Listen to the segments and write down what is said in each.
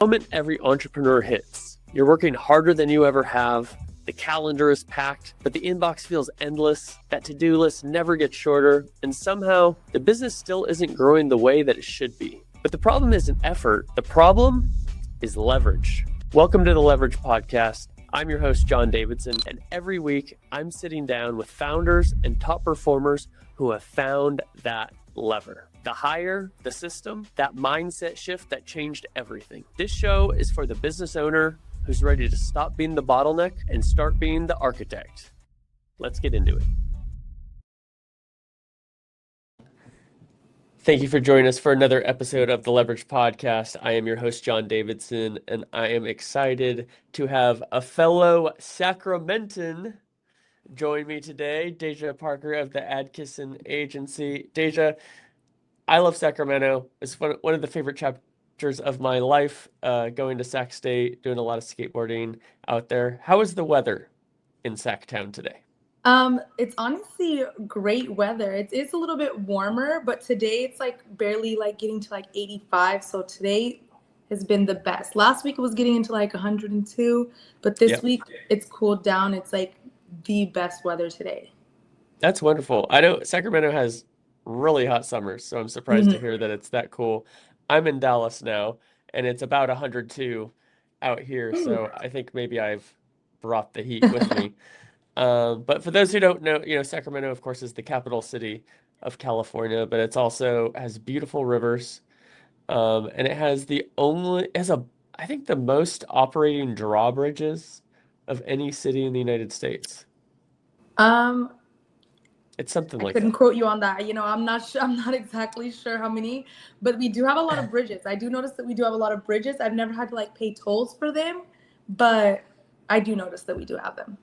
Moment every entrepreneur hits. You're working harder than you ever have. The calendar is packed, but the inbox feels endless. That to-do list never gets shorter, and somehow the business still isn't growing the way that it should be. But the problem isn't effort. The problem is leverage. Welcome to the Leverage Podcast. I'm your host, John Davidson, and every week I'm sitting down with founders and top performers who have found that lever. The hire, the system, that mindset shift that changed everything. This show is for the business owner who's ready to stop being the bottleneck and start being the architect. Let's get into it. Thank you for joining us for another episode of the Leverage Podcast. I am your host, John Davidson, and I am excited to have a fellow Sacramentan join me today, Deja Parker of the Adkison agency. Deja, I love Sacramento. It's one of the favorite chapters of my life, going to Sac State, doing a lot of skateboarding out there. How is the weather in Sacktown today? It's honestly great weather. It's a little bit warmer, but today it's like barely like getting to like 85. So today has been the best. Last week it was getting into like 102, but this week it's cooled down. It's like the best weather today. That's wonderful. I know Sacramento has really hot summers, so I'm surprised to hear that it's that cool. I'm in Dallas now, and it's about 102 out here, so I think maybe I've brought the heat with me. But for those who don't know, Sacramento, of course, is the capital city of California, but it's also has beautiful rivers, and it has I think the most operating drawbridges of any city in the United States. Um, It's something I like couldn't that. quote you on that. I'm not sure. I'm not exactly sure how many, but we do have a lot of bridges. I do notice that we do have a lot of bridges. I've never had to like pay tolls for them, but I do notice that we do have them.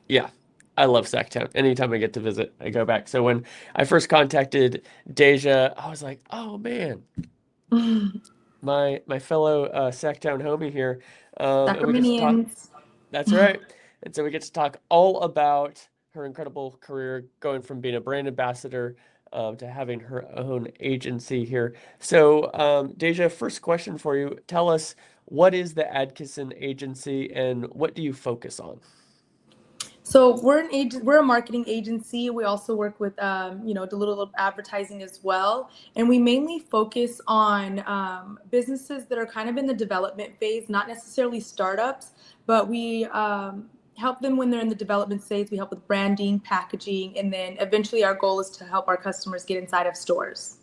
Yeah, I love Sacktown. Anytime I get to visit, I go back. So when I first contacted Deja, I was like, oh man, my fellow Sacktown homie here. And we get to talk. Sacramentians. That's right. And so we get to talk all about her incredible career, going from being a brand ambassador to having her own agency here. So, Deja, first question for you. Tell us, what is the Adkison agency and what do you focus on? So we're a marketing agency. We also work with do a little advertising as well, and we mainly focus on businesses that are kind of in the development phase, not necessarily startups, but we help them when they're in the development stage. We help with branding, packaging, and then eventually our goal is to help our customers get inside of stores.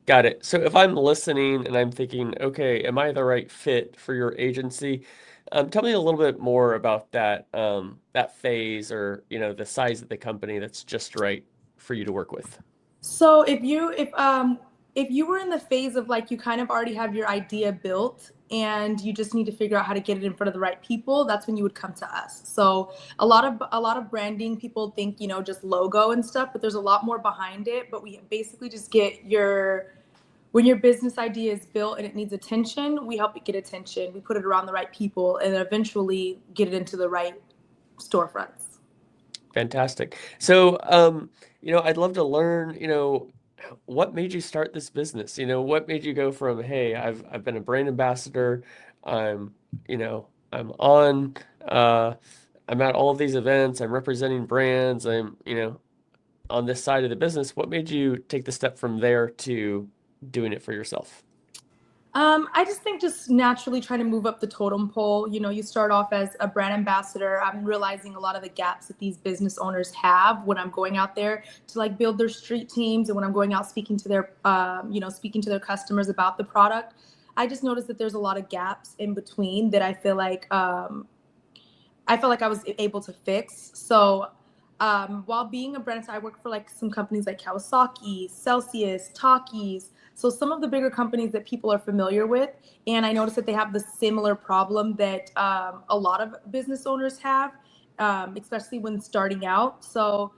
Got it. So if I'm listening and I'm thinking, okay, am I the right fit for your agency? Tell me a little bit more about that phase, or the size of the company that's just right for you to work with. So if you were in the phase of like you kind of already have your idea built and you just need to figure out how to get it in front of the right people, that's when you would come to us. So a lot of branding, people think, just logo and stuff, but there's a lot more behind it. But we basically just when your business idea is built and it needs attention, we help it get attention. We put it around the right people and eventually get it into the right storefronts. Fantastic. So, I'd love to learn, what made you start this business? What made you go from, hey, I've been a brand ambassador, I'm, I'm on, I'm at all of these events, I'm representing brands, I'm, on this side of the business. What made you take the step from there to doing it for yourself? I just think just naturally trying to move up the totem pole. You start off as a brand ambassador. I'm realizing a lot of the gaps that these business owners have when I'm going out there to like build their street teams, and when I'm going out speaking to their customers about the product. I just noticed that there's a lot of gaps in between that I feel like I was able to fix. So while being a brand, I work for like some companies like Kawasaki, Celsius, Takis. So some of the bigger companies that people are familiar with, and I noticed that they have the similar problem that a lot of business owners have, especially when starting out. So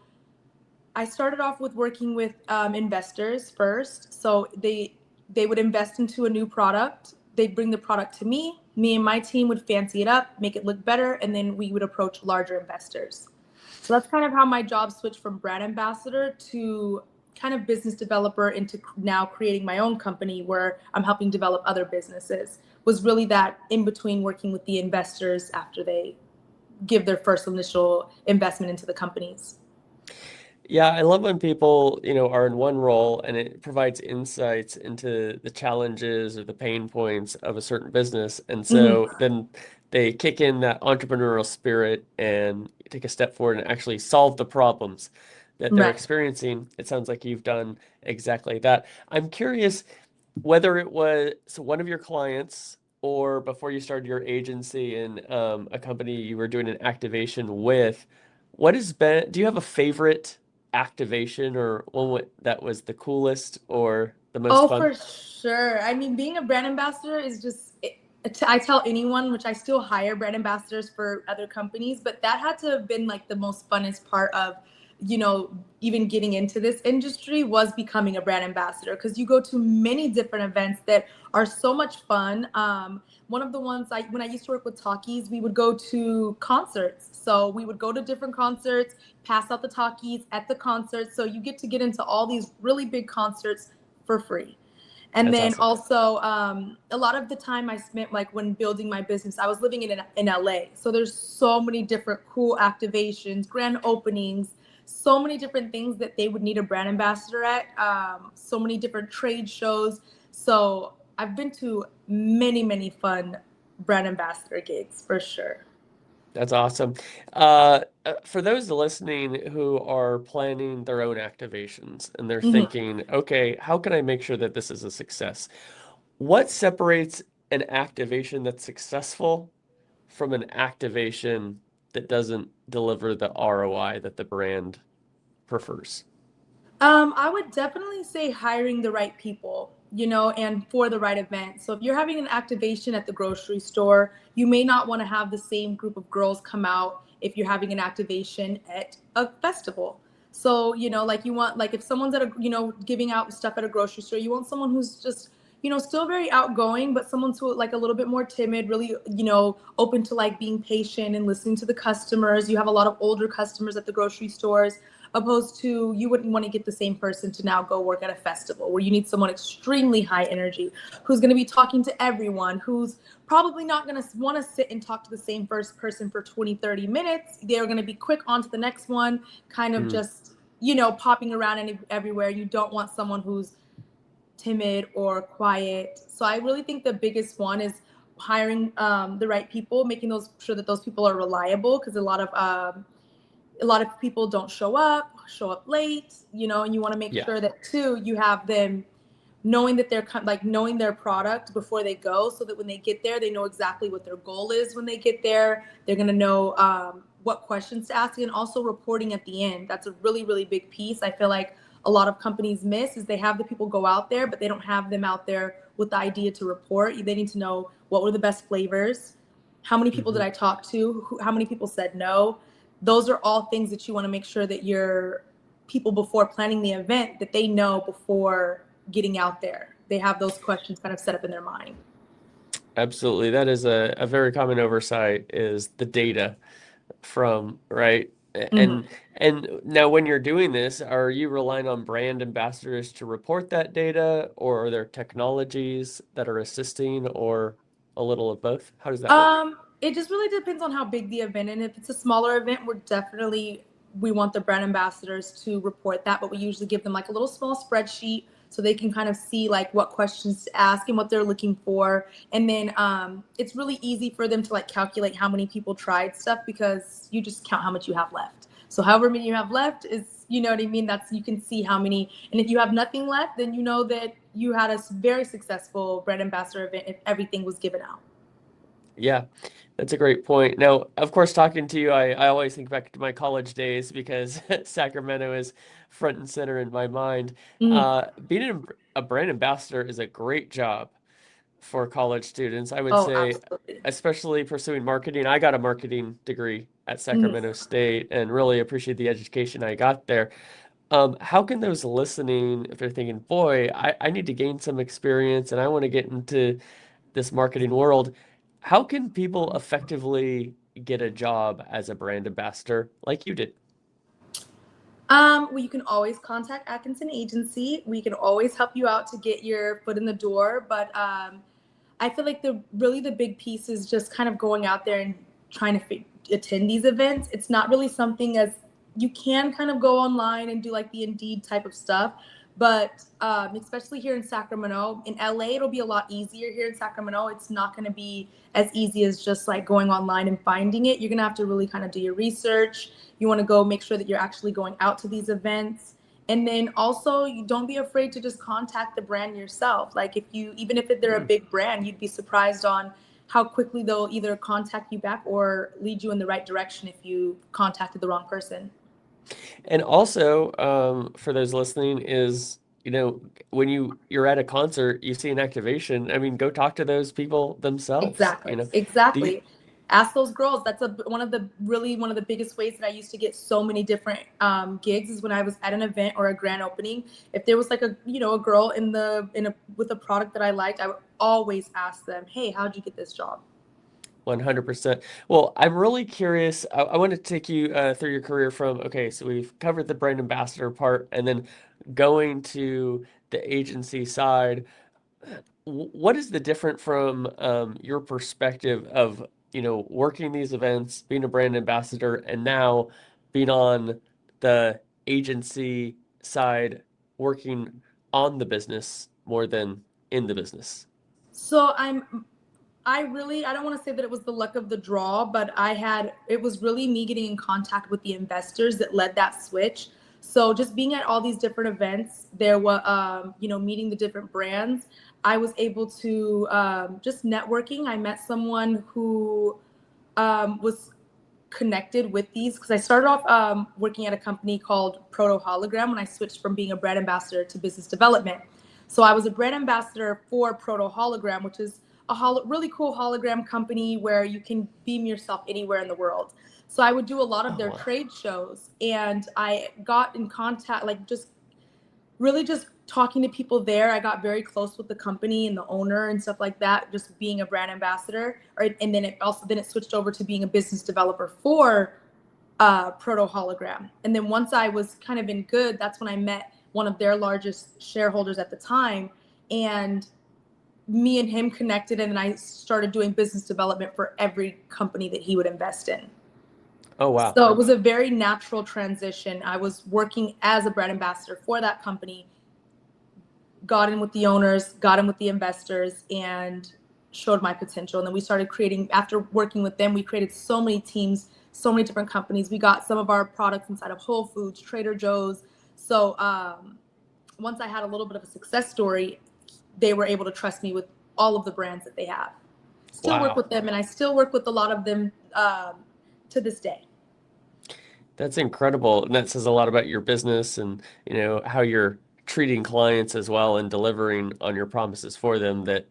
I started off with working with investors first. So they would invest into a new product. They'd bring the product to me. Me and my team would fancy it up, make it look better, and then we would approach larger investors. So that's kind of how my job switched from brand ambassador to kind of business developer into now creating my own company where I'm helping develop other businesses was really that in between working with the investors after they give their first initial investment into the companies. Yeah, I love when people, are in one role and it provides insights into the challenges or the pain points of a certain business. And Mhm. so then they kick in that entrepreneurial spirit and take a step forward and actually solve the problems that they're Right. experiencing. It sounds like you've done exactly that. I'm curious whether it was one of your clients or before you started your agency and a company you were doing an activation with, do you have a favorite activation or one that was the coolest or the most Oh, fun? for sure. I mean, being a brand ambassador is just, I tell anyone, which I still hire brand ambassadors for other companies, but that had to have been like the most funnest part of, even getting into this industry was becoming a brand ambassador because you go to many different events that are so much fun. One of the ones when I used to work with talkies, we would go to concerts. So we would go to different concerts, pass out the talkies at the concerts. So you get into all these really big concerts for free. And That's then awesome. also, a lot of the time I spent like when building my business, I was living in LA. So there's so many different cool activations, grand openings, so many different things that they would need a brand ambassador at, so many different trade shows. So I've been to many, many fun brand ambassador gigs for sure. That's awesome. For those listening who are planning their own activations and they're Mhm. thinking, okay, how can I make sure that this is a success? What separates an activation that's successful from an activation that doesn't deliver the ROI that the brand prefers? I would definitely say hiring the right people, and for the right event. So if you're having an activation at the grocery store, you may not want to have the same group of girls come out if you're having an activation at a festival. So, like you want, like if someone's giving out stuff at a grocery store, you want someone who's just, still very outgoing, but someone's who like a little bit more timid, really, open to like being patient and listening to the customers. You have a lot of older customers at the grocery stores opposed to you wouldn't want to get the same person to now go work at a festival where you need someone extremely high energy who's going to be talking to everyone, who's probably not going to want to sit and talk to the same first person for 20-30 minutes. They're going to be quick on to the next one, kind of Mm, just popping around everywhere. You don't want someone who's timid or quiet. So I really think the biggest one is hiring the right people, making those sure that those people are reliable because a lot of people don't show up late, and you want to make yeah. sure that too you have them knowing that they're like knowing their product before they go, so that when they get there, they know exactly what their goal is. When they get there, they're going to know what questions to ask, and also reporting at the end. That's a really, really big piece. I feel like a lot of companies miss is they have the people go out there, but they don't have them out there with the idea to report. They need to know what were the best flavors, how many people did Hmm. I talk to, how many people said no. Those are all things that you want to make sure that your people before planning the event that they know before getting out there. They have those questions kind of set up in their mind. Absolutely. That is a very common oversight is the data from, right? Mm-hmm. And now when you're doing this, are you relying on brand ambassadors to report that data, or are there technologies that are assisting, or a little of both? How does that work? It just really depends on how big the event, and if it's a smaller event, we want the brand ambassadors to report that, but we usually give them like a little small spreadsheet so they can kind of see like what questions to ask and what they're looking for, and then it's really easy for them to like calculate how many people tried stuff because you just count how much you have left. So however many you have left is, you know what I mean? That's you can see how many, and if you have nothing left, then you know that you had a very successful brand ambassador event if everything was given out. Yeah, that's a great point. Now, of course, talking to you, I always think back to my college days because Sacramento is front and center in my mind. Mm. Being a brand ambassador is a great job for college students. I would Oh, say, absolutely. especially pursuing marketing. I got a marketing degree at Mhm. Sacramento State and really appreciate the education I got there. How can those listening, if they're thinking, boy, I need to gain some experience and I want to get into this marketing world, how can people effectively get a job as a brand ambassador like you did? Well, you can always contact Atkinson Agency. We can always help you out to get your foot in the door. But I feel like the big piece is just kind of going out there and trying to attend these events. It's not really something as you can kind of go online and do like the Indeed type of stuff. But especially here in Sacramento, in LA, it'll be a lot easier. Here in Sacramento, it's not going to be as easy as just like going online and finding it. You're going to have to really kind of do your research. You want to go make sure that you're actually going out to these events. And then also, you don't be afraid to just contact the brand yourself. Like even if they're a big brand, you'd be surprised on how quickly they'll either contact you back or lead you in the right direction if you contacted the wrong person. And also, for those listening, is when you're at a concert, you see an activation. I mean, go talk to those people themselves. Exactly. Do you? Exactly. Ask those girls. That's one of the biggest ways that I used to get so many different gigs is when I was at an event or a grand opening. If there was like a girl with a product that I liked, I would always ask them, "Hey, how'd you get this job?" 100%. Well, I'm really curious. I want to take you through your career from, okay, so we've covered the brand ambassador part and then going to the agency side. What is the different from your perspective of, working these events, being a brand ambassador, and now being on the agency side, working on the business more than in the business? So I don't want to say that it was the luck of the draw, but it was really me getting in contact with the investors that led that switch. So just being at all these different events, there were, meeting the different brands. I was able to just networking. I met someone who was connected with these because I started off working at a company called Proto Hologram when I switched from being a brand ambassador to business development. So I was a brand ambassador for Proto Hologram, which is a really cool hologram company where you can beam yourself anywhere in the world. So I would do a lot of Oh, their wow. trade shows, and I got in contact, like just really just talking to people there. I got very close with the company and the owner and stuff like that, just being a brand ambassador. And then it switched over to being a business developer for Proto Hologram. And then once I was kind of in good, that's when I met one of their largest shareholders at the time. And me and him connected, and then I started doing business development for every company that he would invest in. Oh, wow. So it was a very natural transition. I was working as a brand ambassador for that company, got in with the owners, got in with the investors, and showed my potential. And then we started creating, after working with them, we created so many teams, so many different companies. We got some of our products inside of Whole Foods, Trader Joe's. So once I had a little bit of a success story, they were able to trust me with all of the brands that they have. Still work Wow. with them, and I still work with a lot of them to this day. That's incredible. And that says a lot about your business and, how you're treating clients as well and delivering on your promises for them that,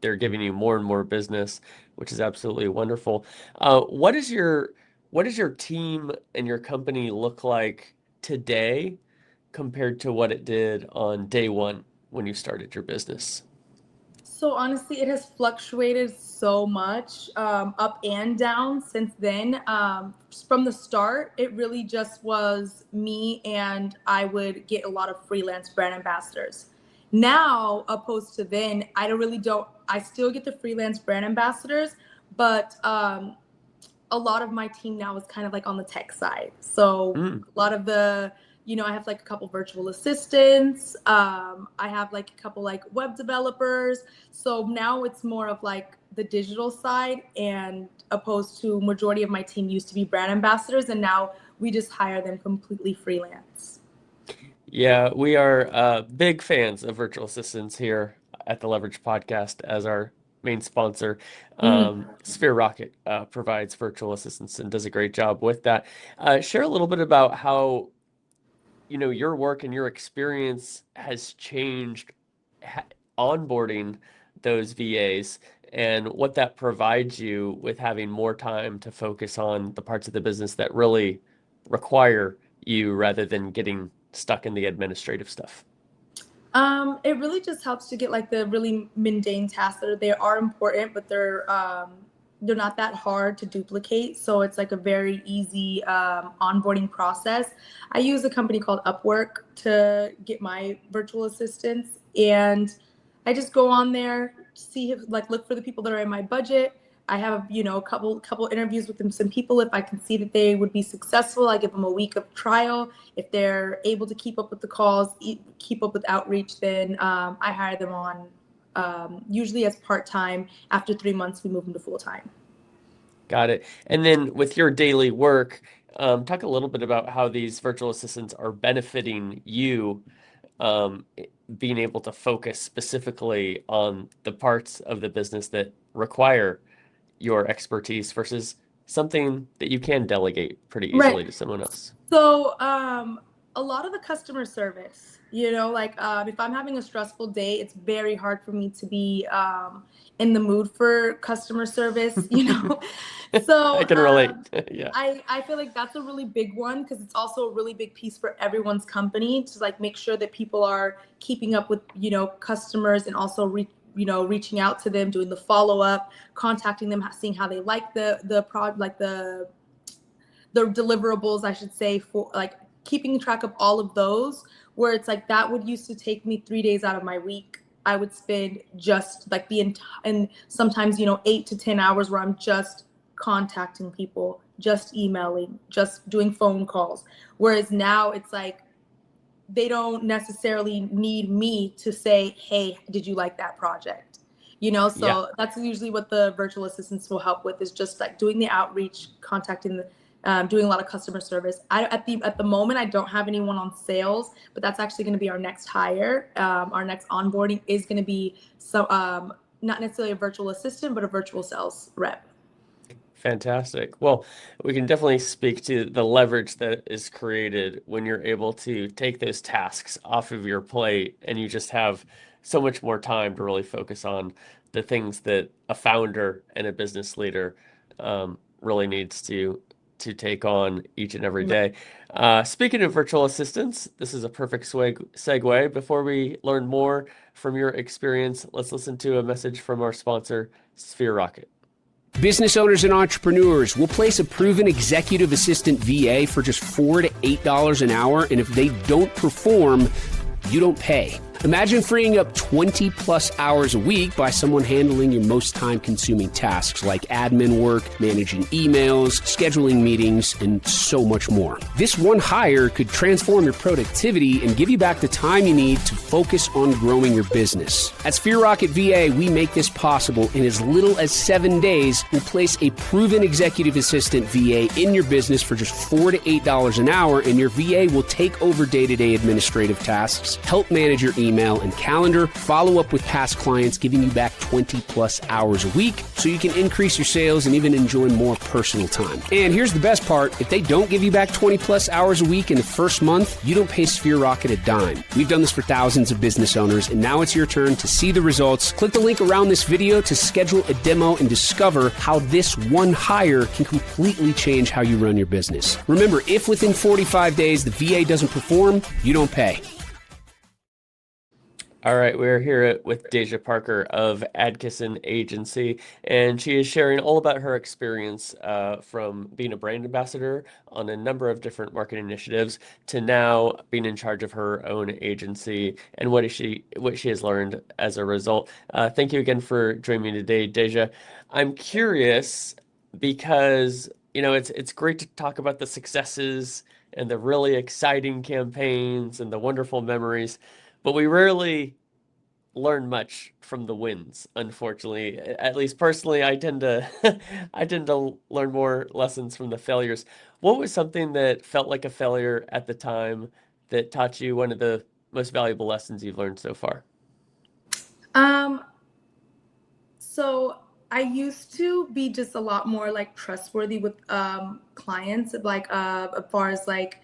they're giving you more and more business, which is absolutely wonderful. What does your team and your company look like today compared to what it did on day one when you started your business? So honestly, it has fluctuated so much, up and down since then. From the start, it really just was me, and I would get a lot of freelance brand ambassadors. Now, opposed to then, don't. I still get the freelance brand ambassadors, but a lot of my team now is kind of like on the tech side. So Mm. a lot of I have like a couple virtual assistants. I have like a couple like web developers. So now it's more of like the digital side, and opposed to majority of my team used to be brand ambassadors, and now we just hire them completely freelance. Yeah, we are big fans of virtual assistants here at the Leverage Podcast as our main sponsor. Mhm. Sphere Rocket provides virtual assistants and does a great job with that. Share a little bit about how, your work and your experience has changed ha onboarding those VAs and what that provides you with having more time to focus on the parts of the business that really require you rather than getting stuck in the administrative stuff. It really just helps to get like the really mundane tasks that they are important, but they're not that hard to duplicate. So it's like a very easy onboarding process. I use a company called Upwork to get my virtual assistants, and I just go on there, see if, like, look for the people that are in my budget. I have, a couple interviews with them, some people. If I can see that they would be successful, I give them a week of trial. If they're able to keep up with the calls, keep up with outreach, then I hire them on, usually as part-time. After 3 months, we move them to full-time. Got it. And then with your daily work, talk a little bit about how these virtual assistants are benefiting you, being able to focus specifically on the parts of the business that require your expertise versus something that you can delegate pretty easily Right. to someone else. So a lot of the customer service, if I'm having a stressful day, it's very hard for me to be in the mood for customer service, So I can relate. Yeah. I feel like that's a really big one, because it's also a really big piece for everyone's company to like make sure that people are keeping up with, customers, and also reaching out to them, doing the follow-up, contacting them, seeing how they like the product, like the deliverables, I should say, for like keeping track of all of those, where it's like that would used to take me 3 days out of my week. I would spend just like and sometimes, 8 to 10 hours where I'm just contacting people, just emailing, just doing phone calls. Whereas now it's like, they don't necessarily need me to say, hey, did you like that project? So Yeah. that's usually what the virtual assistants will help with, is just like doing the outreach, contacting doing a lot of customer service. At the moment, I don't have anyone on sales, but that's actually going to be our next hire. Our next onboarding is going to be not necessarily a virtual assistant, but a virtual sales rep. Fantastic. Well, we can definitely speak to the leverage that is created when you're able to take those tasks off of your plate and you just have so much more time to really focus on the things that a founder and a business leader really needs to take on each and every day. Speaking of virtual assistants, this is a perfect segue. Before we learn more from your experience, let's listen to a message from our sponsor, Sphere Rocket. Business owners and entrepreneurs will place a proven executive assistant VA for just $4 to $8 an hour, and if they don't perform, you don't pay. Imagine freeing up 20 plus hours a week by someone handling your most time-consuming tasks like admin work, managing emails, scheduling meetings, and so much more. This one hire could transform your productivity and give you back the time you need to focus on growing your business. At Sphere Rocket VA, we make this possible in as little as 7 days. We'll place a proven executive assistant VA in your business for just $4 to $8 an hour, and your VA will take over day-to-day administrative tasks, help manage your email and calendar, follow up with past clients, giving you back 20 plus hours a week so you can increase your sales and even enjoy more personal time. And here's the best part. If they don't give you back 20 plus hours a week in the first month, you don't pay Sphere Rocket a dime. We've done this for thousands of business owners, and now it's your turn to see the results. Click the link around this video to schedule a demo and discover how this one hire can completely change how you run your business. Remember, if within 45 days the VA doesn't perform, you don't pay. All right, we're here with Deja Parker of Adkison Agency, and she is sharing all about her experience from being a brand ambassador on a number of different marketing initiatives to now being in charge of her own agency and what she has learned as a result. Thank you again for joining me today, Deja. I'm curious because it's great to talk about the successes and the really exciting campaigns and the wonderful memories, but we rarely learn much from the wins, unfortunately. At least personally, I tend to I tend to learn more lessons from the failures. What was something that felt like a failure at the time that taught you one of the most valuable lessons you've learned so far? So I used to be just a lot more like trustworthy with clients, like as far as like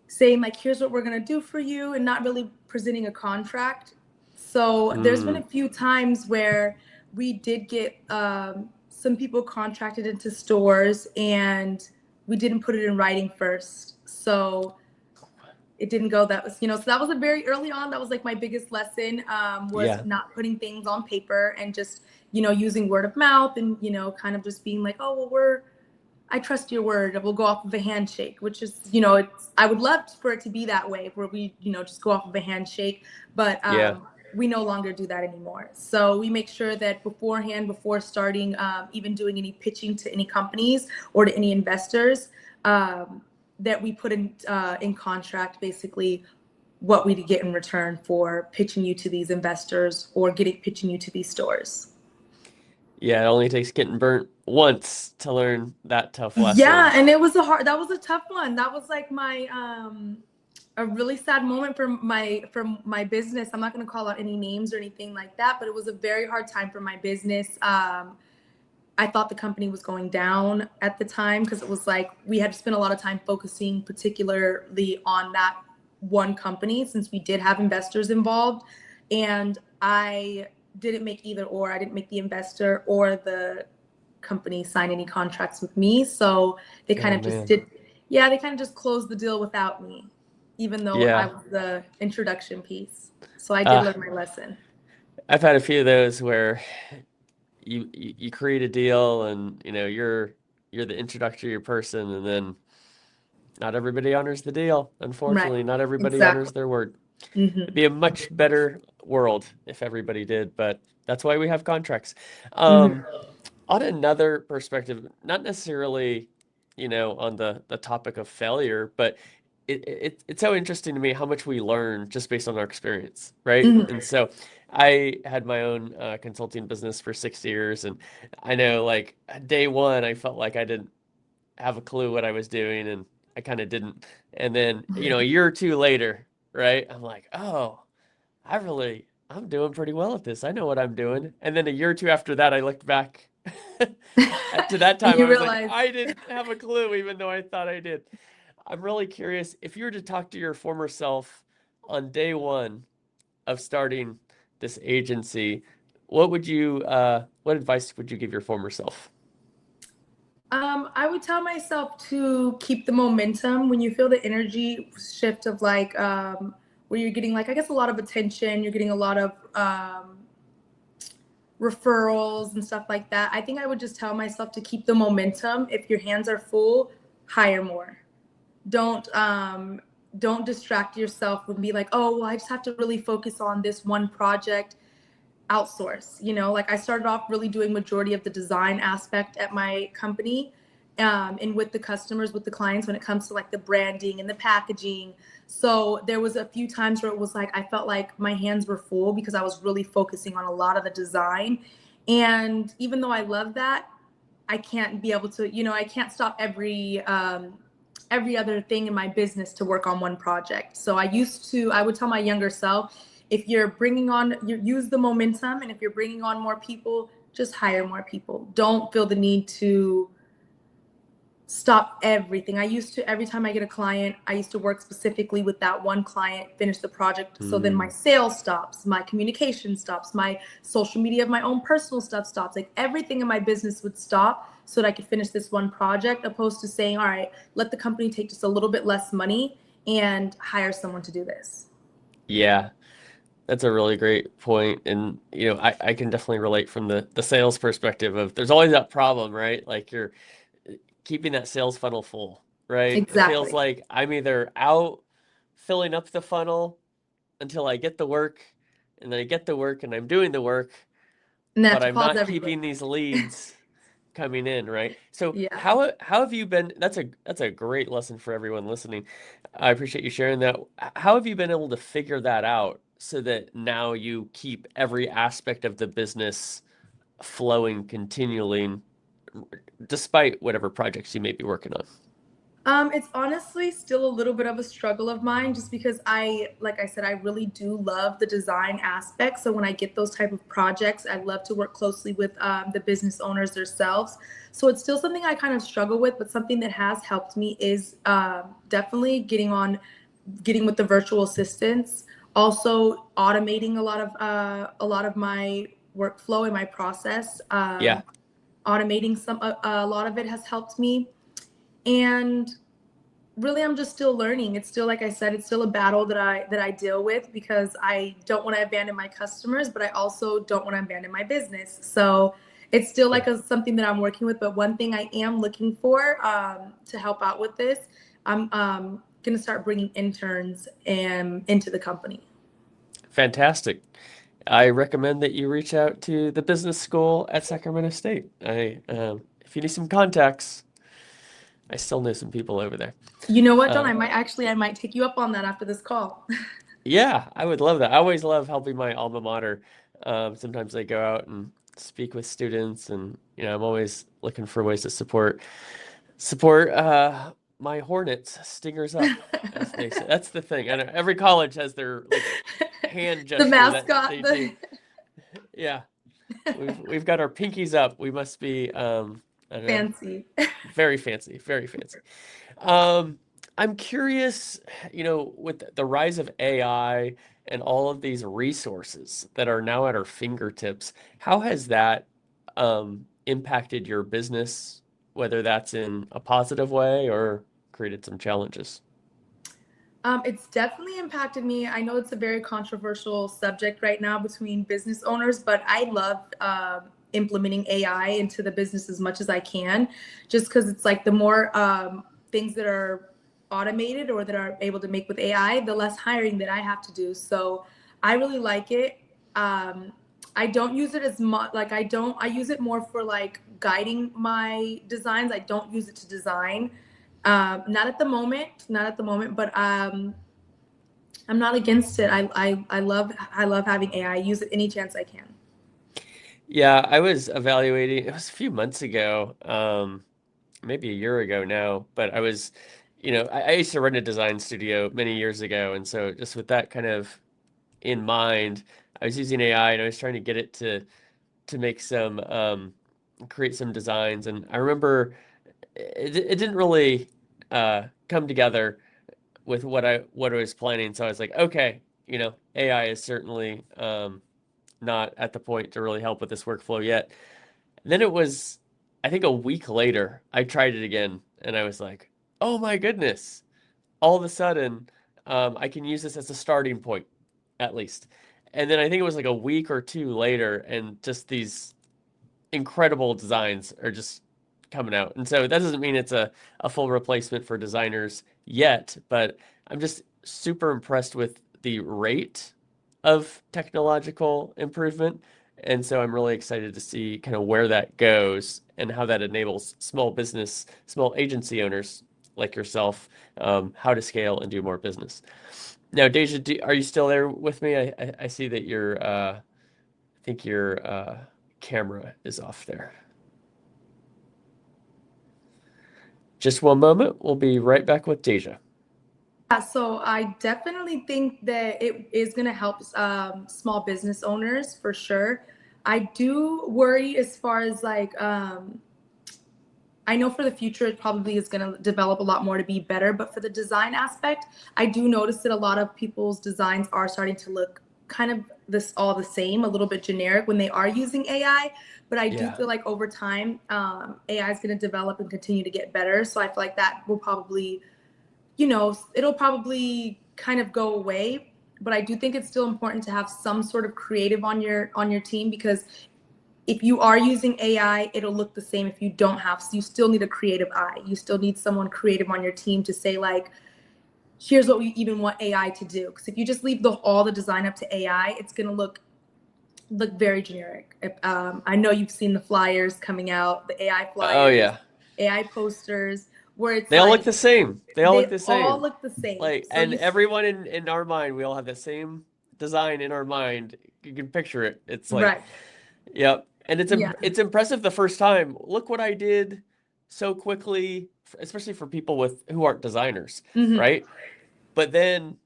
saying like, here's what we're gonna do for you, and not really presenting a contract. So there's been a few times where we did get some people contracted into stores and we didn't put it in writing first. So it didn't go. That was, so that was a very early on. That was like my biggest lesson, was Yeah. not putting things on paper and just using word of mouth and, kind of just being like, oh, well, I trust your word. We'll go off of a handshake, which is, I would love for it to be that way where we, just go off of a handshake, but we no longer do that anymore. So we make sure that beforehand, before starting, even doing any pitching to any companies or to any investors, that we put in contract basically what we get in return for pitching you to these investors or pitching you to these stores. Yeah, it only takes getting burnt once to learn that tough lesson. Yeah, and that was a tough one. That was like my a really sad moment for my business. I'm not going to call out any names or anything like that, but it was a very hard time for my business. I thought the company was going down at the time because it was like we had to spend a lot of time focusing particularly on that one company since we did have investors involved, and I didn't make either or. I didn't make the investor or the company sign any contracts with me, so they kind of just did. Yeah, they kind of just closed the deal without me, even though I was the introduction piece. So I did learn my lesson. I've had a few of those where you create a deal and you're the introductory person, and then not everybody honors the deal. Unfortunately, Right. Not everybody Exactly. honors their word. Mm-hmm. It'd be a much better world if everybody did, but that's why we have contracts. On another perspective, not necessarily, on the topic of failure, but it's so interesting to me how much we learn just based on our experience, right? Mm-hmm. And so I had my own consulting business for 6 years, and I know like day one, I felt like I didn't have a clue what I was doing, and I kind of didn't. And then, a year or two later, right, I'm like, oh, I'm doing pretty well at this. I know what I'm doing. And then a year or two after that, I looked back to that time. I was like, I didn't have a clue, even though I thought I did. I'm really curious, if you were to talk to your former self on day one of starting this agency, what advice would you give your former self? I would tell myself to keep the momentum when you feel the energy shift of like where you're getting like, I guess, a lot of attention, you're getting a lot of referrals and stuff like that. I think I would just tell myself to keep the momentum. If your hands are full, hire more. Don't distract yourself and be like, oh, well, I just have to really focus on this one project. Outsource, like I started off really doing majority of the design aspect at my company, and with the customers, with the clients, when it comes to like the branding and the packaging. So there was a few times where it was like I felt like my hands were full because I was really focusing on a lot of the design. And even though I love that, I can't be able to, I can't stop every other thing in my business to work on one project. So I would tell my younger self, if you're use the momentum, and if you're bringing on more people, just hire more people. Don't feel the need to stop everything. Every time I get a client, I used to work specifically with that one client, finish the project. So then my sales stops, my communication stops, my social media of my own personal stuff stops. Like everything in my business would stop so that I could finish this one project, opposed to saying, all right, let the company take just a little bit less money and hire someone to do this. Yeah. That's a really great point. And, I can definitely relate from the sales perspective of there's always that problem, right? Like you're keeping that sales funnel full, right? Exactly. It feels like I'm either out filling up the funnel until I get the work, and then I get the work and I'm doing the work, but I'm not keeping these leads coming in, right? So how have you been? That's a great lesson for everyone listening. I appreciate you sharing that. How have you been able to figure that out so that now you keep every aspect of the business flowing continually, despite whatever projects you may be working on? It's honestly still a little bit of a struggle of mine, just because like I said, I really do love the design aspect. So when I get those type of projects, I love to work closely with the business owners themselves. So it's still something I kind of struggle with, but something that has helped me is definitely getting with the virtual assistants. Also automating a lot of my workflow and my process. Automating a lot of it has helped me. And really, I'm just still learning. It's still, like I said, it's still a battle that I deal with, because I don't want to abandon my customers, but I also don't want to abandon my business. So it's still like something that I'm working with. But one thing I am looking for, to help out with this, I'm going to start bringing interns into the company. Fantastic. I recommend that you reach out to the business school at Sacramento State. If you need some contacts, I still know some people over there. You know what, Don? I might take you up on that after this call. Yeah, I would love that. I always love helping my alma mater. Sometimes I go out and speak with students, and I'm always looking for ways to support my Hornets, Stingers up, as they say. That's the thing. I know every college has their hand gesture The that mascot. they do. Yeah, we've got our pinkies up. We must be I don't know, Fancy. very fancy, very fancy. I'm curious, with the rise of AI and all of these resources that are now at our fingertips, how has that impacted your business, whether that's in a positive way or created some challenges? It's definitely impacted me. I know it's a very controversial subject right now between business owners, but I love implementing AI into the business as much as I can, just because it's like the more things that are automated or that are able to make with AI, the less hiring that I have to do. So I really like it. I don't use it as much. I use it more for like guiding my designs. I don't use it to design. Not at the moment, but I'm not against it. I love having AI. I use it any chance I can. Yeah, I was evaluating, it was a few months ago, maybe a year ago now, but I used to run a design studio many years ago. And so just with that kind of in mind, I was using AI and I was trying to get it to make create some designs. And I remember it didn't really come together with what I was planning. So I was like, okay, AI is certainly not at the point to really help with this workflow yet. And then it was, I think a week later, I tried it again and I was like, oh my goodness, all of a sudden, I can use this as a starting point, at least. And then I think it was like a week or two later, and just these incredible designs are just coming out. And so that doesn't mean it's a full replacement for designers yet, but I'm just super impressed with the rate of technological improvement. And so I'm really excited to see kind of where that goes and how that enables small agency owners like yourself, how to scale and do more business. Now, Deja, are you still there with me? I see that I think your camera is off there. Just one moment. We'll be right back with Deja. Yeah, so I definitely think that it is going to help small business owners for sure. I do worry as far as I know for the future, it probably is going to develop a lot more to be better. But for the design aspect, I do notice that a lot of people's designs are starting to look kind of all the same, a little bit generic when they are using AI. But I do feel like over time, AI is going to develop and continue to get better. So I feel like that will probably, it'll probably kind of go away. But I do think it's still important to have some sort of creative on your team, because if you are using AI, it'll look the same if you don't have. So you still need a creative eye. You still need someone creative on your team to say like, here's what we even want AI to do. Because if you just leave all the design up to AI, it's going to look very generic. I know you've seen the flyers coming out, the AI flyers, Oh yeah, AI posters, where it's they all look the same. They all look the same. All look the same. Like, so and everyone in our mind, we all have the same design in our mind. You can picture it. It's like, right. Yep. And it's impressive the first time. Look what I did so quickly, especially for people who aren't designers, right? But then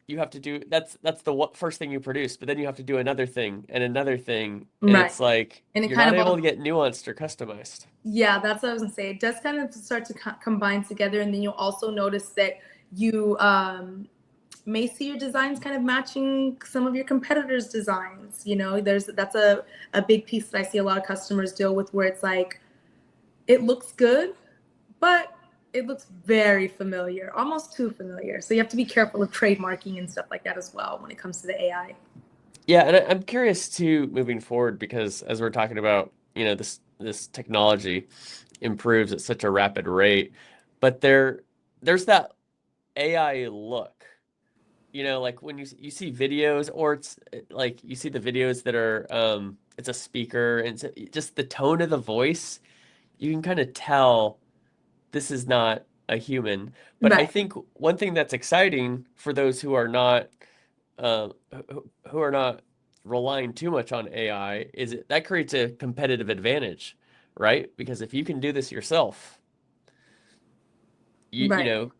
you have to do that's the first thing you produce, but then you have to do another thing and another thing, and it's like you're not able to get nuanced or customized. Yeah, that's what I was gonna say. It does kind of start to combine together, and then you'll also notice that you may see your designs kind of matching some of your competitors' designs. That's a big piece that I see a lot of customers deal with, where it's like it looks good, but it looks very familiar, almost too familiar. So you have to be careful of trademarking and stuff like that as well when it comes to the AI. Yeah, and I'm curious too, moving forward, because as we're talking about, this technology improves at such a rapid rate, but there's that AI look, like when you see videos, or it's like you see the videos that are it's a speaker, and just the tone of the voice, you can kind of tell this is not a human. But I Right. think one thing that's exciting for those who are not relying too much on AI is that creates a competitive advantage, right? Because if you can do this yourself, you Right. know,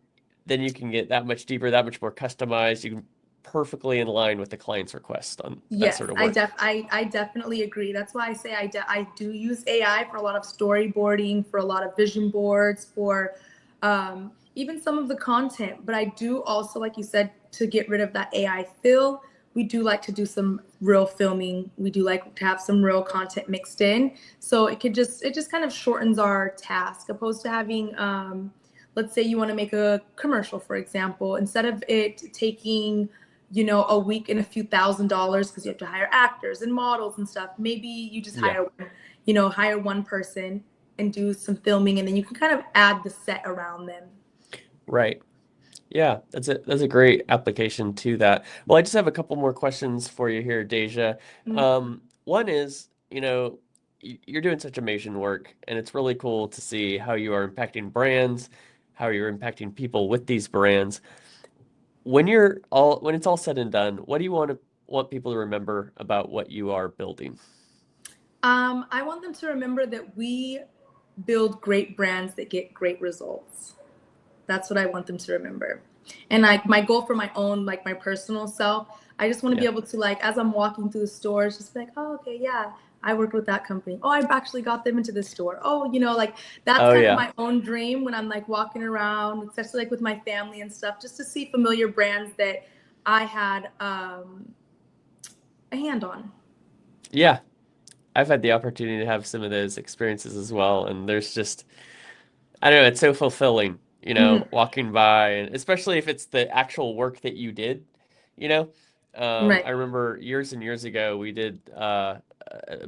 then you can get that much deeper, that much more customized. You can perfectly in line with the client's request on that Yes, sort of work. I definitely agree. That's why I say I do use AI for a lot of storyboarding, for a lot of vision boards, for even some of the content. But I do also, like you said, to get rid of that AI fill, we do like to do some real filming. We do like to have some real content mixed in. So it just kind of shortens our task, opposed to having let's say you want to make a commercial, for example, instead of it taking a week and a few $1,000s because you have to hire actors and models and stuff. Maybe you just Yeah. hire one person and do some filming, and then you can kind of add the set around them. Right. Yeah, that's a great application to that. Well, I just have a couple more questions for you here, Deja. One is, you're doing such amazing work, and it's really cool to see how you are impacting brands, how you're impacting people with these brands. When it's all said and done, what do you want people to remember about what you are building? I want them to remember that we build great brands that get great results. That's what I want them to remember. And like my goal for my own, like my personal self, I just want to be Yeah. able to, like, as I'm walking through the stores, just be like, oh, okay, yeah, I worked with that company. Oh, I've actually got them into this store. Oh, like that's Oh, kind of yeah. my own dream when I'm like walking around, especially like with my family and stuff, just to see familiar brands that I had a hand on. Yeah. I've had the opportunity to have some of those experiences as well, and I don't know, it's so fulfilling, Mhm. walking by, and especially if it's the actual work that you did, you know. Right. I remember years and years ago we did a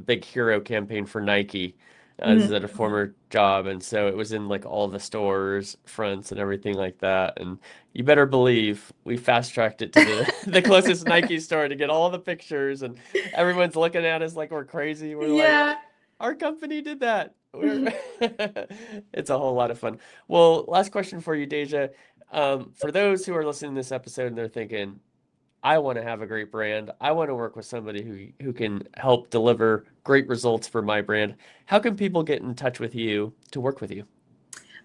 big hero campaign for Nike. This is Mhm. at a former job, and so it was in like all the stores, fronts, and everything like that. And you better believe we fast tracked it to the the closest Nike store to get all the pictures, and everyone's looking at us like we're crazy. We're like, Yeah. our company did that. It's a whole lot of fun. Well, last question for you, Deja. For those who are listening to this episode and they're thinking, I want to have a great brand. I want to work with somebody who can help deliver great results for my brand. How can people get in touch with you to work with you?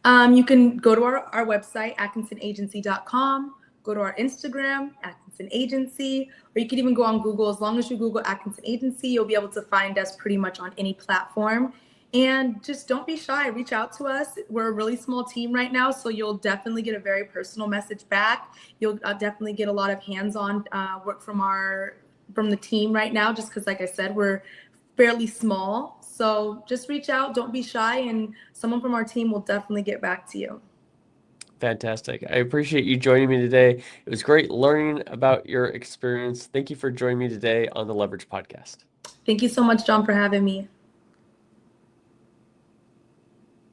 You can go to our website, AtkinsonAgency.com, go to our Instagram, Atkinson Agency, or you can even go on Google. As long as you Google Atkinson Agency, you'll be able to find us pretty much on any platform. And just don't be shy. Reach out to us. We're a really small team right now, so you'll definitely get a very personal message back. You'll definitely get a lot of hands-on work from the team right now, just because, like I said, we're fairly small. So just reach out, don't be shy, and someone from our team will definitely get back to you. Fantastic. I appreciate you joining me today. It was great learning about your experience. Thank you for joining me today on the Leverage Podcast. Thank you so much, John, for having me.